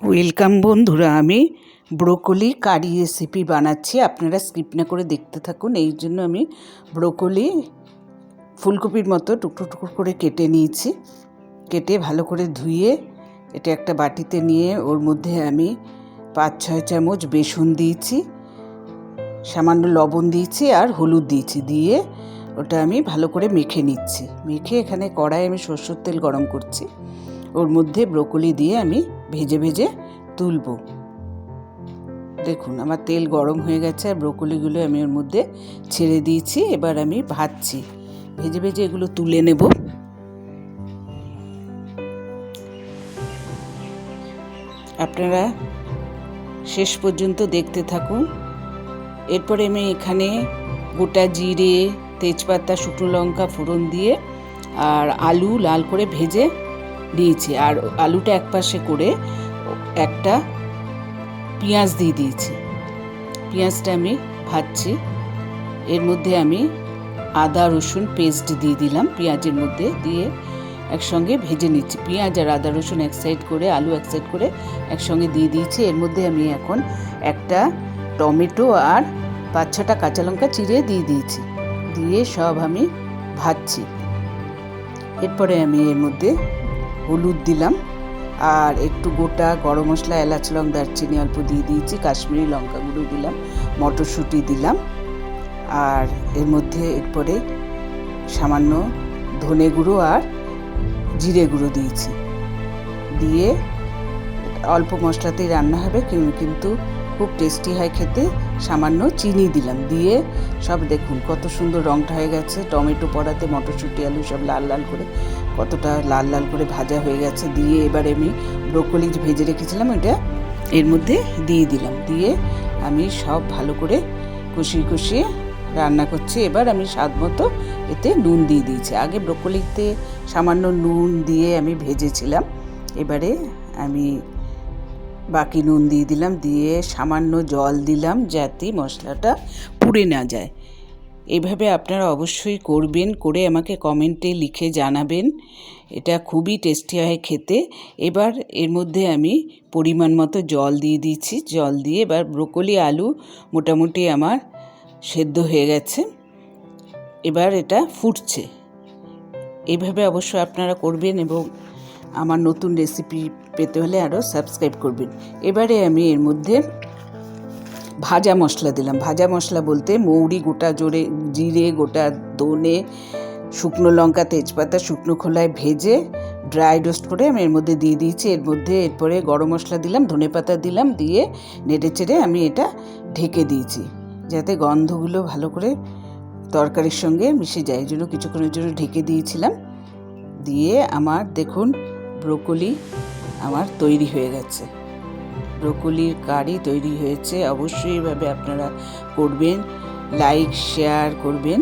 Welcome বন্ধুরা, আমি broccoli কারি recipe বানাচ্ছি। আপনারা স্কিপ না করে দেখতে থাকুন। এই জন্য আমি ব্রোকলি ফুলকপির মতো টুকরো টুকরো করে কেটে নিয়েছি। কেটে ভালো করে ধুয়ে এটা একটা বাটিতে নিয়ে ওর মধ্যে আমি 5-6 চামচ বেসন দিয়েছি, সামান্য লবণ দিয়েছি আর হলুদ দিয়েছি। দিয়ে ওটা আমি ভালো করে মেখে নিচ্ছি। মেখে এখানে কড়াই আমি সরষের তেল গরম করছি। ওর মধ্যে ব্রোকলি দিয়ে আমি ভেজে ভেজে তুলব। দেখুন আমার তেল গরম হয়ে গেছে আর ব্রোকলিগুলো আমি ওর মধ্যে ছেড়ে দিয়েছি। এবার আমি ভাজছি, ভেজে ভেজে এগুলো তুলে নেব। আপনারা শেষ পর্যন্ত দেখতে থাকুন। এরপরে আমি এখানে গোটা জিরে, তেজপাতা, শুকনো লঙ্কা ফোড়ন দিয়ে আর আলু লাল করে ভেজে দিয়েছি। আর আলুটা একপাশে করে একটা পেঁয়াজ দিয়ে দিয়েছি। পেঁয়াজটা আমি ভাজছি। এর মধ্যে আমি আদা রসুন পেস্ট দিয়ে দিলাম পেঁয়াজের মধ্যে, দিয়ে একসঙ্গে ভেজে নিচ্ছি। পেঁয়াজ আর আদা রসুন এক সাইড করে, আলু এক সাইড করে একসঙ্গে দিয়ে দিয়েছি। এর মধ্যে আমি এখন একটা টমেটো আর 5-6টা কাঁচা লঙ্কা চিড়ে দিয়ে দিয়েছি। দিয়ে সব আমি ভাজছি। এরপরে আমি এর মধ্যে হলুদ দিলাম আর একটু গোটা গরম মশলা, এলাচ, লং, দারচিনি অল্প দিয়ে দিয়েছি। কাশ্মীরি লঙ্কা গুঁড়ো দিলাম, মটরশুঁটি দিলাম আর এর মধ্যে এরপরে সামান্য ধনে গুঁড়ো আর জিরে গুঁড়ো দিয়েছি। দিয়ে অল্প মশলাতেই রান্না হবে, কিন্তু খুব টেস্টি হয় খেতে। সামান্য চিনি দিলাম। দিয়ে সব দেখুন কত সুন্দর রঙটা হয়ে গেছে। টমেটো পড়াতে মটরশুঁটি আলু সব লাল লাল করে, কতটা লাল লাল করে ভাজা হয়ে গেছে। দিয়ে এবারে আমি ব্রোকলি ভেজে রেখেছিলাম ওটা এর মধ্যে দিয়ে দিলাম। দিয়ে আমি সব ভালো করে কষিয়ে কষিয়ে রান্না করছি। এবার আমি স্বাদ মতো এতে নুন দিয়ে দিয়েছি। আগে ব্রোকলিতে সামান্য নুন দিয়ে আমি ভেজেছিলাম। এবারে আমি বাকি নুন দিয়ে দিলাম। দিয়ে সামান্য জল দিলাম যাতে মশলাটা পুড়ে না যায়। এইভাবে আপনারা অবশ্যই করবেন, করে আমাকে কমেন্টে লিখে জানাবেন। এটা খুবই টেস্টি হয় খেতে। এবার এর মধ্যে আমি পরিমাণ মতো জল দিয়ে দিয়েছি। জল দিয়ে এবার ব্রোকলি আলু মোটামুটি আমার সেদ্ধ হয়ে গেছে। এবার এটা ফুটছে। এইভাবে অবশ্যই আপনারা করবেন এবং আমার নতুন রেসিপি পেতে হলে আরও সাবস্ক্রাইব করবেন। এবারে আমি এর মধ্যে ভাজা মশলা দিলাম। ভাজা মশলা বলতে মৌরি, গোটা জিরে, গোটা ধনে, শুকনো লঙ্কা, তেজপাতা শুকনো খোলায় ভেজে ড্রাই রোস্ট করে আমি এর মধ্যে দিয়ে দিয়েছি। এর মধ্যে এরপরে গরম মশলা দিলাম, ধনেপাতা দিলাম। দিয়ে নেড়ে চেড়ে আমি এটা ঢেকে দিয়েছি যাতে গন্ধগুলো ভালো করে তরকারির সঙ্গে মিশে যায়। এই জন্য কিছুক্ষণের জন্য ঢেকে দিয়েছিলাম। দিয়ে আমার দেখুন ব্রোকলি আমার তৈরি হয়ে গেছে। ব্রোকলির কারি তৈরি হয়েছে। অবশ্যই এভাবে আপনারা করবেন, লাইক শেয়ার করবেন।